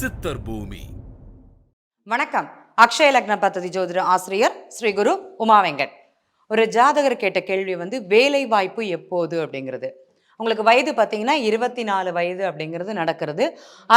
சித்தர் பூமி. வணக்கம். அக்ஷய லக்ன பദ്ധதி ஜோதிட ஆசிரியர் ஸ்ரீ குரு உமா வெங்கட். ஒரு ஜாதகர் கேட்ட கேள்வி வேலை வாய்ப்பு எப்போது அப்படிங்கிறது. உங்களுக்கு வயது பார்த்தீங்கன்னா 24 வயது அப்படிங்கிறது நடக்கிறது.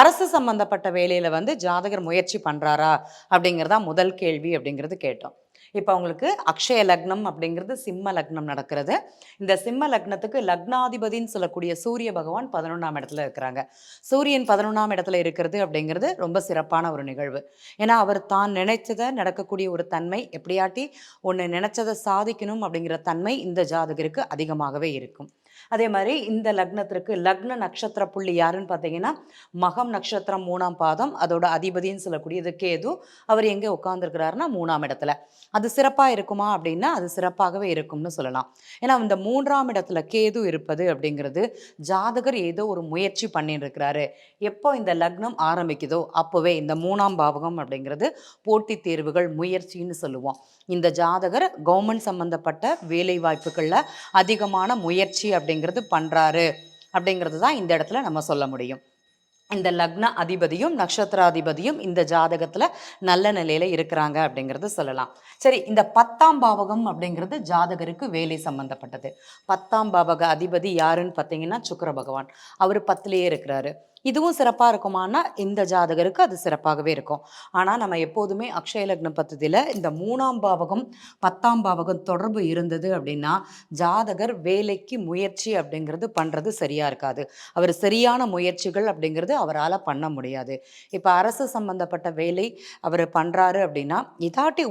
அரசு சம்பந்தப்பட்ட வேலையில் ஜாதகர் முயற்சி பண்ணுறாரா அப்படிங்கிறதா முதல் கேள்வி அப்படிங்கிறது கேட்டோம். இப்போ உங்களுக்கு அக்ஷய லக்னம் அப்படிங்கிறது சிம்ம லக்னம் நடக்கிறது. இந்த சிம்ம லக்னத்துக்கு லக்னாதிபதினு சொல்லக்கூடிய சூரிய பகவான் 11ஆம் இடத்துல இருக்கிறாங்க. சூரியன் 11ஆம் இடத்துல இருக்கிறது அப்படிங்கிறது ரொம்ப சிறப்பான ஒரு நிகழ்வு. ஏன்னா அவர் தான் நினைச்சதை நடக்கக்கூடிய ஒரு தன்மை, எப்படியாட்டி ஒன்று நினைச்சதை சாதிக்கணும் அப்படிங்கிற தன்மை இந்த ஜாதகருக்கு அதிகமாகவே இருக்கும். அதே மாதிரி இந்த லக்னத்திற்கு லக்ன நட்சத்திர புள்ளி யாருன்னு பார்த்தீங்கன்னா மகம் நட்சத்திரம் 3ஆம் பாதம், அதோட அதிபதினு சொல்லக்கூடியது கேது. அவர் எங்கே உட்கார்ந்துருக்கிறாருன்னா 3ஆம் இடத்துல. அது சிறப்பாக இருக்குமா அப்படின்னா அது சிறப்பாகவே இருக்கும்னு சொல்லலாம். ஏன்னா இந்த 3ஆம் இடத்துல கேது இருப்பது அப்படிங்கிறது ஜாதகர் ஏதோ ஒரு முயற்சி பண்ணிட்டு இருக்கிறாரு. எப்போ இந்த லக்னம் ஆரம்பிக்குதோ அப்போவே இந்த 3ஆம் பாவகம் அப்படிங்கிறது போட்டித் தேர்வுகள் முயற்சின்னு சொல்லுவோம். இந்த ஜாதகர் கவர்மெண்ட் சம்பந்தப்பட்ட வேலை வாய்ப்புகளில் அதிகமான முயற்சி அப்படிங்கிறது பண்ணுறாரு அப்படிங்கிறது தான் இந்த இடத்துல நம்ம சொல்ல முடியும். இந்த லக்ன அதிபதியும் நட்சத்திராதிபதியும் இந்த ஜாதகத்தில் நல்ல நிலையில் இருக்கிறாங்க அப்படிங்கிறது சொல்லலாம். சரி, இந்த 10ஆம் பாவகம் அப்படிங்கிறது ஜாதகருக்கு வேலை சம்பந்தப்பட்டது. 10ஆம் பாவக அதிபதி யாருன்னு பார்த்தீங்கன்னா சுக்கிர பகவான். அவர் 10லேயே இருக்கிறாரு. இதுவும் சிறப்பாக இருக்குமானா இந்த ஜாதகருக்கு அது சிறப்பாகவே இருக்கும். ஆனால் நம்ம எப்போதுமே அக்ஷய லக்ன பദ്ധதியில் இந்த 3ஆம் பாவகம் 10ஆம் பாவகம் தொடர்பு இருந்தது அப்படின்னா ஜாதகர் வேலைக்கு முயற்சி அப்படிங்கிறது பண்ணுறது சரியாக இருக்காது. அவர் சரியான முயற்சிகள் அப்படிங்கிறது அவரால் பண்ண முடியாது. இப்போ அரசு சம்பந்தப்பட்ட வேலை அவர் பண்ணுறாரு அப்படின்னா இதாட்டி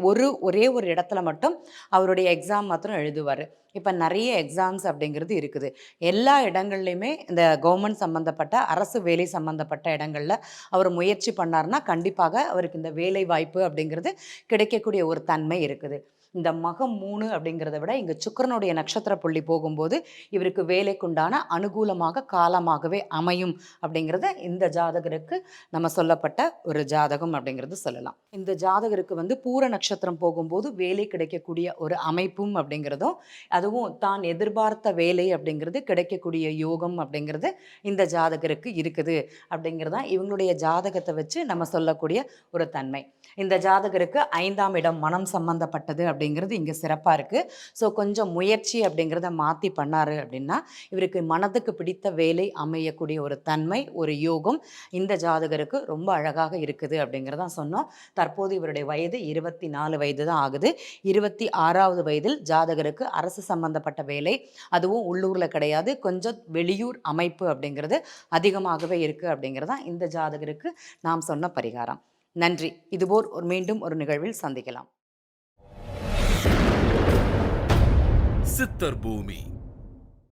ஒரே ஒரு இடத்துல மட்டும் அவருடைய எக்ஸாம் மாத்திரம் எழுதுவார். இப்போ நிறைய எக்ஸாம்ஸ் அப்படிங்கிறது இருக்குது. எல்லா இடங்கள்லையுமே இந்த கவர்மெண்ட் சம்மந்தப்பட்ட அரசு வேலை சம்மந்தப்பட்ட இடங்களில் அவர் முயற்சி பண்ணார்னா கண்டிப்பாக அவருக்கு இந்த வேலை வாய்ப்பு அப்படிங்கிறது கிடைக்கக்கூடிய ஒரு தன்மை இருக்குது. இந்த மகம் 3 அப்படிங்கிறத விட இங்கே சுக்கிரனுடைய நட்சத்திர புள்ளி போகும்போது இவருக்கு வேலைக்குண்டான அனுகூலமாக காலமாகவே அமையும் அப்படிங்கிறத இந்த ஜாதகருக்கு நம்ம சொல்லப்பட்ட ஒரு ஜாதகம் அப்படிங்கிறது சொல்லலாம். இந்த ஜாதகருக்கு பூர நட்சத்திரம் போகும்போது வேலை கிடைக்கக்கூடிய ஒரு அமைப்பும் அப்படிங்கிறதும், அதுவும் தான் எதிர்பார்த்த வேலை அப்படிங்கிறது கிடைக்கக்கூடிய யோகம் அப்படிங்கிறது இந்த ஜாதகருக்கு இருக்குது அப்படிங்கிறதா இவங்களுடைய ஜாதகத்தை வச்சு நம்ம சொல்லக்கூடிய ஒரு தன்மை. இந்த ஜாதகருக்கு 5ஆம் இடம் மனம் சம்பந்தப்பட்டது அப்படிங்கிறது இங்கே சிறப்பாக இருக்குது. ஸோ கொஞ்சம் முயற்சி அப்படிங்கிறத மாற்றி பண்ணார் அப்படின்னா இவருக்கு மனதுக்கு பிடித்த வேலை அமையக்கூடிய ஒரு தன்மை, ஒரு யோகம் இந்த ஜாதகருக்கு ரொம்ப அழகாக இருக்குது அப்படிங்கிறதான் சொன்னோம். தற்போது இவருடைய வயது 24 வயது தான் ஆகுது. 26வது வயதில் ஜாதகருக்கு அரசு சம்பந்தப்பட்ட வேலை, அதுவும் உள்ளூரில் கிடையாது, கொஞ்சம் வெளியூர் அமைப்பு அப்படிங்கிறது அதிகமாகவே இருக்குது அப்படிங்கிறதான் இந்த ஜாதகருக்கு நாம் சொன்ன பரிகாரம். நன்றி. இதுபோல் மீண்டும் ஒரு நிகழ்வில் சந்திக்கலாம். சித்தர் பூமி.